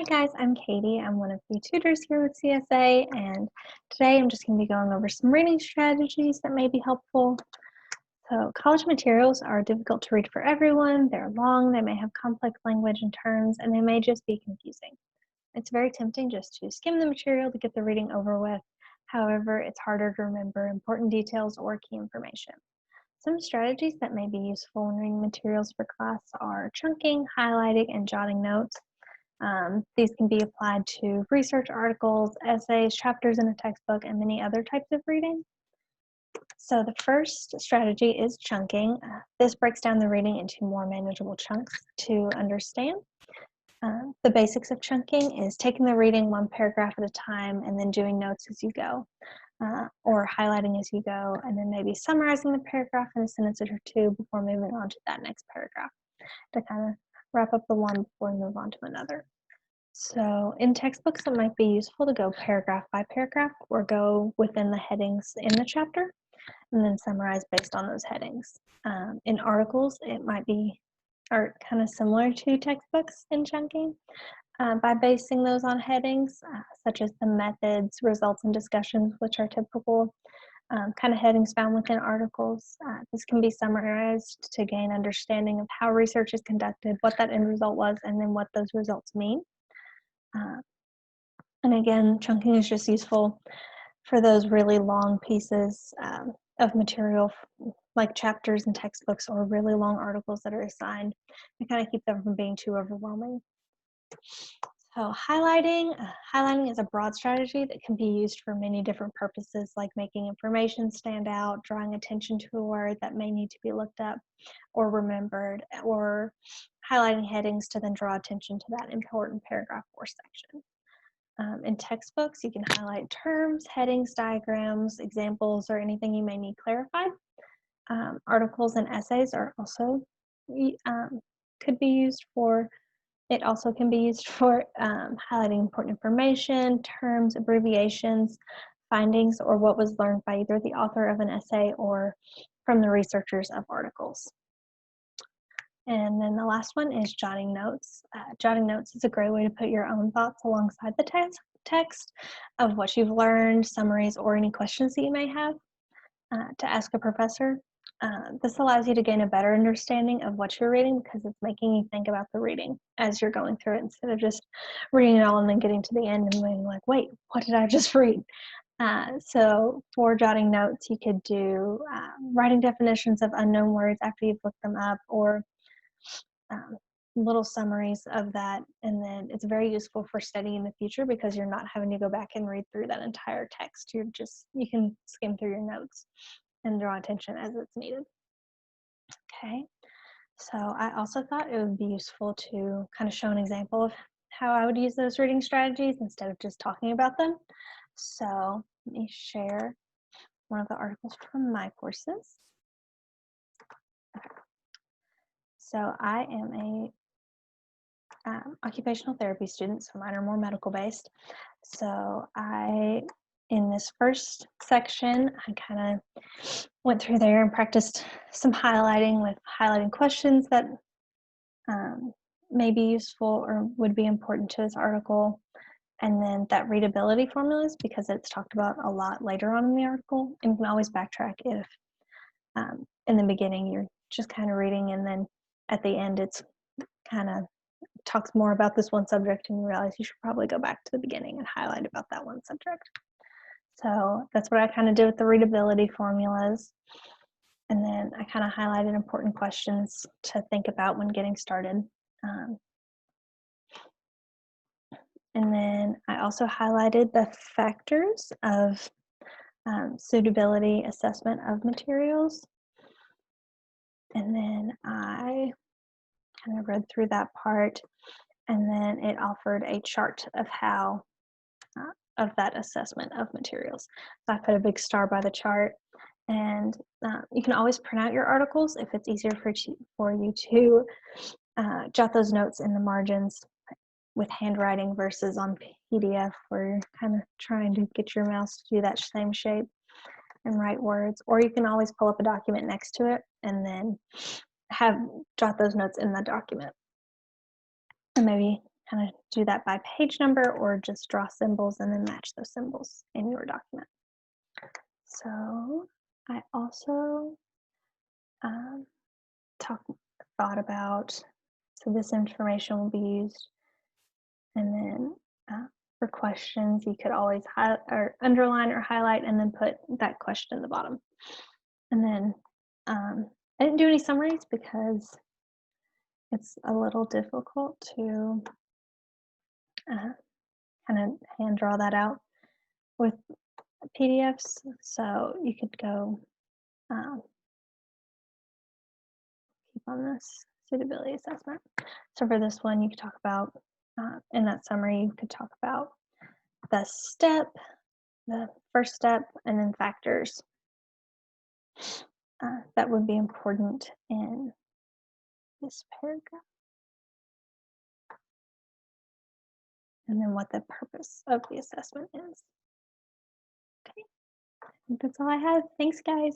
Hi guys, I'm Katie. I'm one of the tutors here with CSA, and today I'm just going to be going over some reading strategies that may be helpful. So college materials are difficult to read for everyone. They're long, they may have complex language and terms, and they may just be confusing. It's very tempting just to skim the material to get the reading over with. However, it's harder to remember important details or key information. Some strategies that may be useful when reading materials for class are chunking, highlighting, and jotting notes. These can be applied to research articles, essays, chapters in a textbook, and many other types of reading. So the first strategy is chunking. This breaks down the reading into more manageable chunks to understand. The basics of chunking is taking the reading one paragraph at a time and then doing notes as you go, or highlighting as you go, and then maybe summarizing the paragraph in a sentence or two before moving on to that next paragraph to kind of wrap up the one before we move on to another. So in textbooks, it might be useful to go paragraph by paragraph or go within the headings in the chapter and then summarize based on those headings. In articles, it might be kind of similar to textbooks in chunking by basing those on headings, such as the methods, results, and discussions, which are typical kind of headings found within articles. This can be summarized to gain understanding of how research is conducted, what that end result was, and then what those results mean. And again, chunking is just useful for those really long pieces of material, like chapters and textbooks or really long articles that are assigned, to kind of keep them from being too overwhelming. So highlighting is a broad strategy that can be used for many different purposes, like making information stand out, drawing attention to a word that may need to be looked up or remembered, or highlighting headings to then draw attention to that important paragraph or section. In textbooks, you can highlight terms, headings, diagrams, examples, or anything you may need clarified. Articles and essays are also could be used for. It also can be used for highlighting important information, terms, abbreviations, findings, or what was learned by either the author of an essay or from the researchers of articles. And then the last one is jotting notes. Jotting notes is a great way to put your own thoughts alongside the text of what you've learned, summaries, or any questions that you may have to ask a professor. This allows you to gain a better understanding of what you're reading because it's making you think about the reading as you're going through it instead of just reading it all and then getting to the end and being like, wait, what did I just read? So for jotting notes, you could do writing definitions of unknown words after you've looked them up, or little summaries of that, and then it's very useful for studying in the future because you're not having to go back and read through that entire text. You can skim through your notes and draw attention as it's needed. Okay, so I also thought it would be useful to kind of show an example of how I would use those reading strategies instead of just talking about them. So let me share one of the articles from my courses. Okay. So I am a occupational therapy student, so mine are more medical based. So in this first section, I kind of went through there and practiced some highlighting with highlighting questions that may be useful or would be important to this article. And then that readability formulas, because it's talked about a lot later on in the article, and you can always backtrack if in the beginning you're just kind of reading and then at the end it's kind of talks more about this one subject and you realize you should probably go back to the beginning and highlight about that one subject. So that's what I kind of did with the readability formulas. And then I kind of highlighted important questions to think about when getting started. And then I also highlighted the factors of suitability assessment of materials. And then I kind of read through that part, and then it offered a chart of how of that assessment of materials. So I put a big star by the chart, and you can always print out your articles if it's easier for you to jot those notes in the margins with handwriting versus on PDF where you're kind of trying to get your mouse to do that same shape and write words. Or you can always pull up a document next to it and then jot those notes in the document. And maybe kind of do that by page number or just draw symbols and then match those symbols in your document. So I also um, thought about, so this information will be used, and then for questions, you could always or underline or highlight and then put that question in the bottom. And then I didn't do any summaries because it's a little difficult to kind of hand draw that out with PDFs. So you could go keep on this suitability assessment. So for this one, you could talk about, in that summary, you could talk about the first step, and then factors that would be important in this paragraph. And then what the purpose of the assessment is. Okay, I think that's all I have. Thanks, guys.